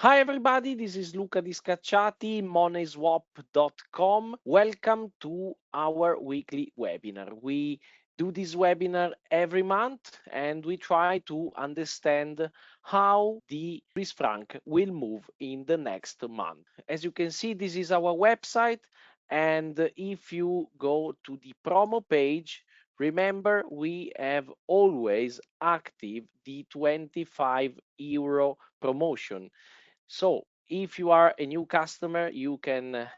Hi everybody, this is Luca Discacciati, Moneyswapp.com. Welcome to our weekly webinar. We do this webinar every month and we try to understand how the Swiss franc will move in the next month. As you can see, this is our website, and if you go to the promo page, remember we have always active the 25 euro promotion. So if you are a new customer, you can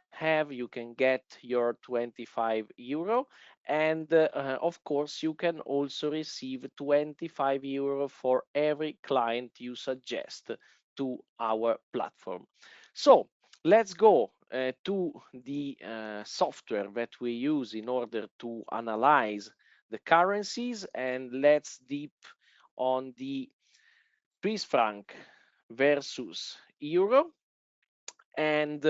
get your 25 euro, and of course you can also receive 25 euro for every client you suggest to our platform. So let's go to the software that we use in order to analyze the currencies, and let's deep on the Swiss franc versus euro. And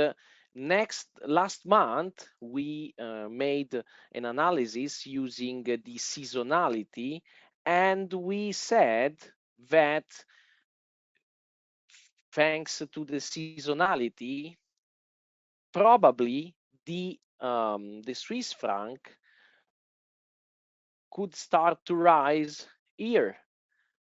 last month, we made an analysis using the seasonality, and we said that thanks to the seasonality, probably the Swiss franc could start to rise here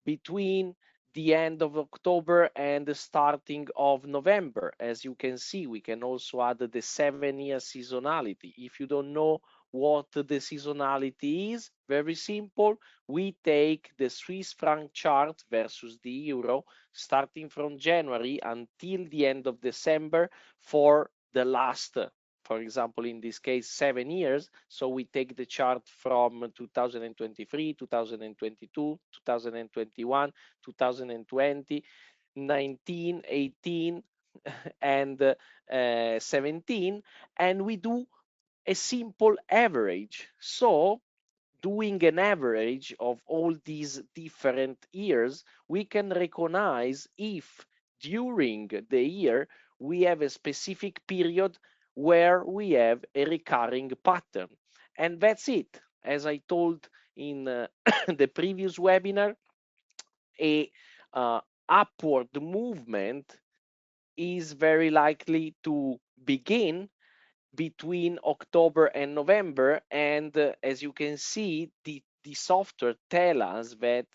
between the end of October and the starting of November. As you can see, we can also add the 7-year seasonality. If you don't know what the seasonality is, very simple. We take the Swiss franc chart versus the euro starting from January until the end of December for the last, for example, in this case, 7 years. So we take the chart from 2023, 2022, 2021, 2020, 19, 18, and 17, and we do a simple average. So doing an average of all these different years, we can recognize if during the year we have a specific period where we have a recurring pattern. And that's it. As I told in the previous webinar, a upward movement is very likely to begin between October and November. And as you can see, the software tell us that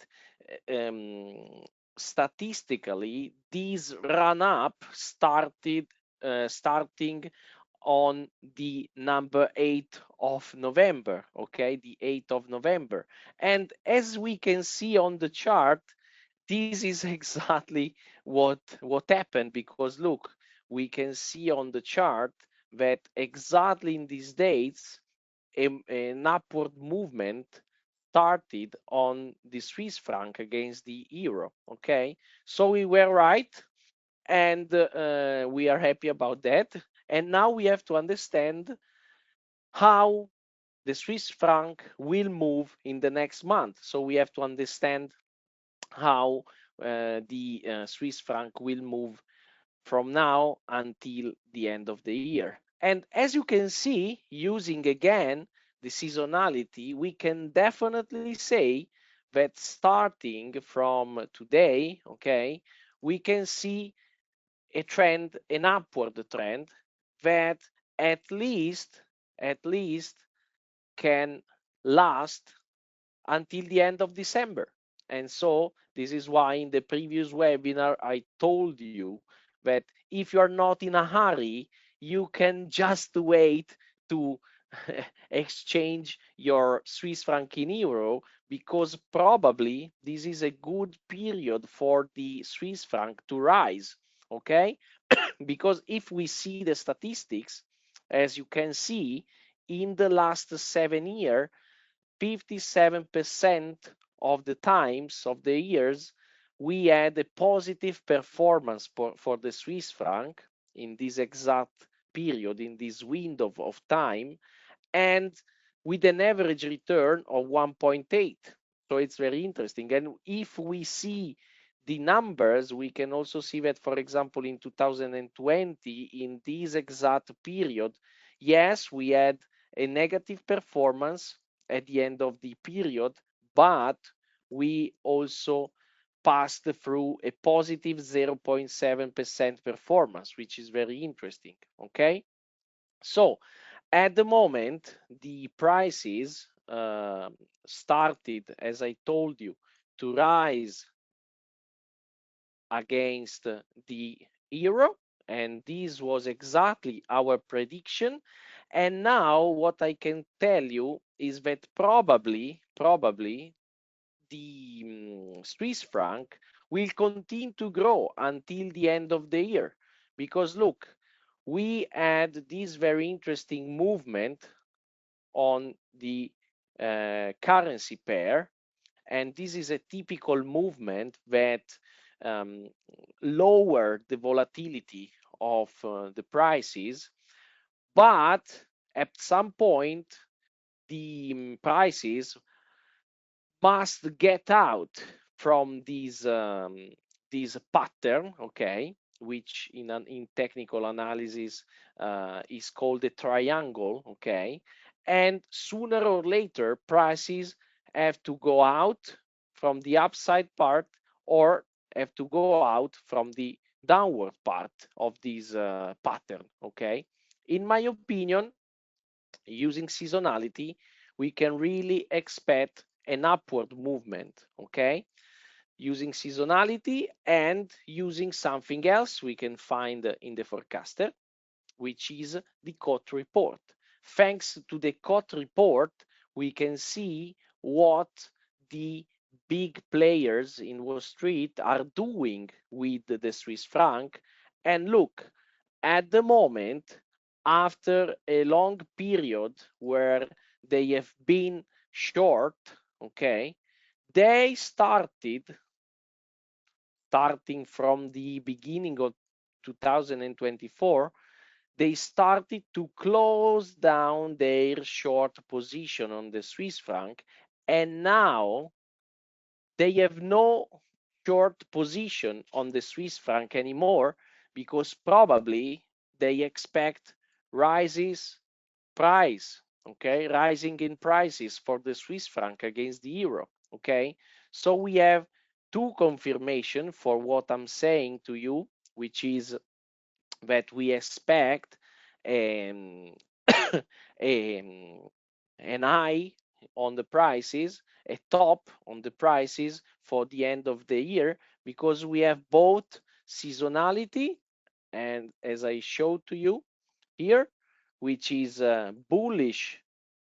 statistically, this run up starting on the number 8th of November, okay, the 8th of November. And as we can see on the chart, this is exactly what happened, because look, we can see on the chart that exactly in these dates an upward movement started on the Swiss franc against the euro. Okay, so we were right, and we are happy about that. And now we have to understand how the Swiss franc will move in the next month. So we have to understand how the Swiss franc will move from now until the end of the year. And as you can see, using again the seasonality, we can definitely say that starting from today, okay, we can see a trend, an upward trend that at least can last until the end of December. And so this is why in the previous webinar I told you that if you're not in a hurry, you can just wait to exchange your Swiss franc in euro, because probably this is a good period for the Swiss franc to rise. Okay, because if we see the statistics, as you can see, in the last 7 years, 57% of the times of the years we had a positive performance for the Swiss franc in this exact period, in this window of time, and with an average return of 1.8. So it's very interesting. And if we see the numbers, we can also see that, for example, in 2020, in this exact period, yes, we had a negative performance at the end of the period, but we also passed through a positive 0.7% performance, which is very interesting. Okay, so at the moment, the prices started, as I told you, to rise against the euro, and this was exactly our prediction. And now what I can tell you is that probably the Swiss franc will continue to grow until the end of the year, because look, we had this very interesting movement on the currency pair, and this is a typical movement that um, lower the volatility of the prices, but at some point the prices must get out from this pattern, okay, which in technical analysis is called a triangle, okay, and sooner or later prices have to go out from the upside part or have to go out from the downward part of this pattern, okay. In my opinion, using seasonality, we can really expect an upward movement, okay? Using seasonality and using something else we can find in the forecaster, which is the COT report. Thanks to the COT report, we can see what the big players in Wall Street are doing with the Swiss franc. And look, at the moment, after a long period where they have been short, okay, they starting from the beginning of 2024, they started to close down their short position on the Swiss franc, and now they have no short position on the Swiss franc anymore, because probably they expect rises rising in prices for the Swiss franc against the euro, okay. So we have two confirmation for what I'm saying to you, which is that we expect um, um, an high on the prices, a top on the prices for the end of the year, because we have both seasonality and, as I showed to you here, which is bullish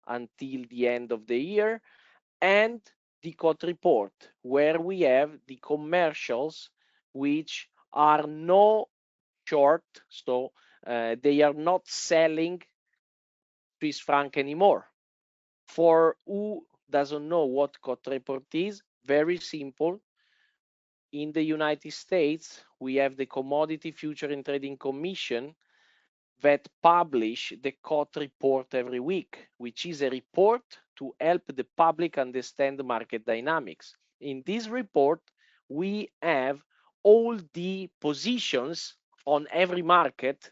until the end of the year, and the COT report, where we have the commercials which are no short, so they are not selling Swiss franc anymore. For who doesn't know what COT report is, very simple. In the United States, we have the Commodity Future and Trading Commission that publish the COT report every week, which is a report to help the public understand market dynamics. In this report, we have all the positions on every market,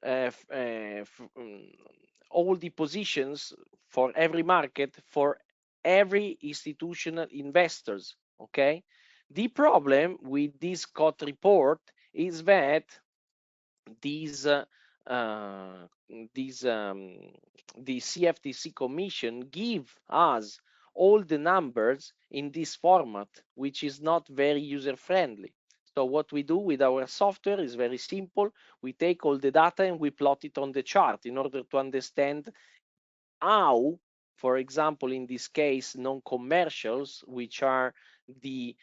uh, all the positions for every market for every institutional investors. Okay. The problem with this COT report is that these uh, these the CFTC Commission give us all the numbers in this format, which is not very user friendly. So what we do with our software is very simple. We take all the data and we plot it on the chart in order to understand how, for example, in this case, non-commercials, which are the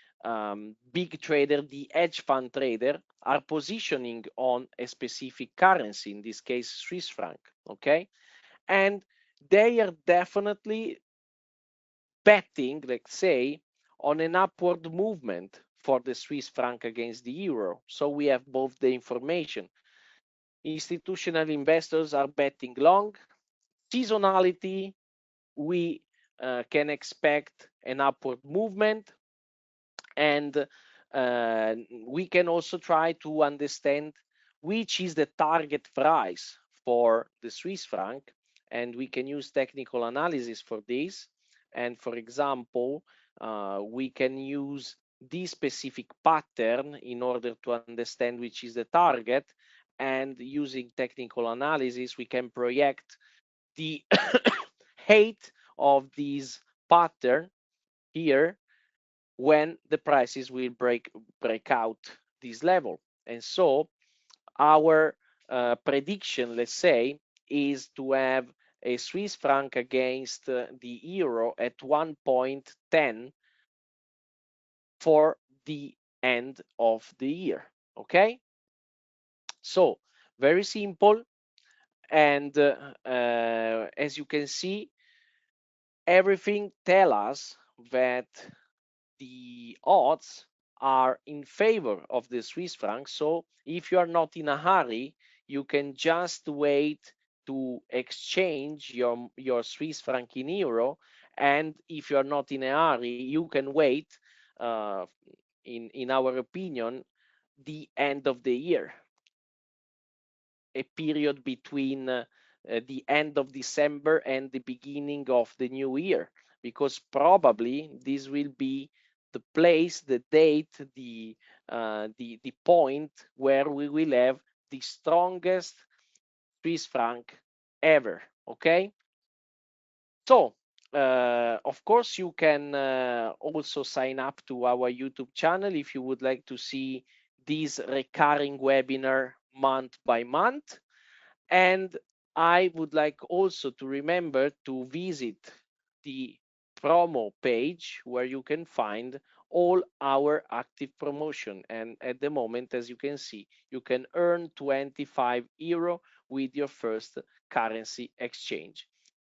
big trader, the hedge fund trader, are positioning on a specific currency, in this case, Swiss franc, okay? And they are definitely betting, let's say, on an upward movement for the Swiss franc against the euro. So we have both the information. Institutional investors are betting long. Seasonality, we can expect an upward movement, and we can also try to understand which is the target price for the Swiss franc, and we can use technical analysis for this. And for example, we can use this specific pattern in order to understand which is the target, and using technical analysis we can project the height of this pattern here when the prices will break out this level. And so our prediction, let's say, is to have a Swiss franc against the euro at 1.10 for the end of the year. Okay, so very simple. And as you can see, everything tell us that the odds are in favor of the Swiss franc. So if you are not in a hurry, you can just wait to exchange your Swiss franc in euro. And if you are not in a hurry, you can wait, uh, in our opinion, the end of the year, a period between the end of December and the beginning of the new year, because probably this will be the place, the date, the point where we will have the strongest Swiss franc ever. Okay, so of course you can also sign up to our YouTube channel if you would like to see this recurring webinar month by month. And I would like also to remember to visit the promo page where you can find all our active promotion. And at the moment, as you can see, you can earn 25 euro with your first currency exchange.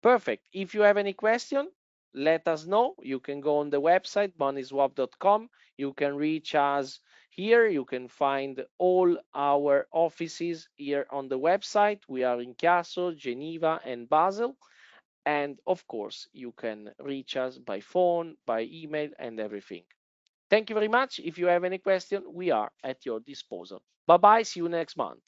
Perfect. If you have any question, let us know. You can go on the website moneyswapp.com. You can reach us here. You can find all our offices here on the website. We are in Chiasso, Geneva, and Basel. And of course, you can reach us by phone, by email, and everything. Thank you very much. If you have any question, we are at your disposal. Bye bye. See you next month.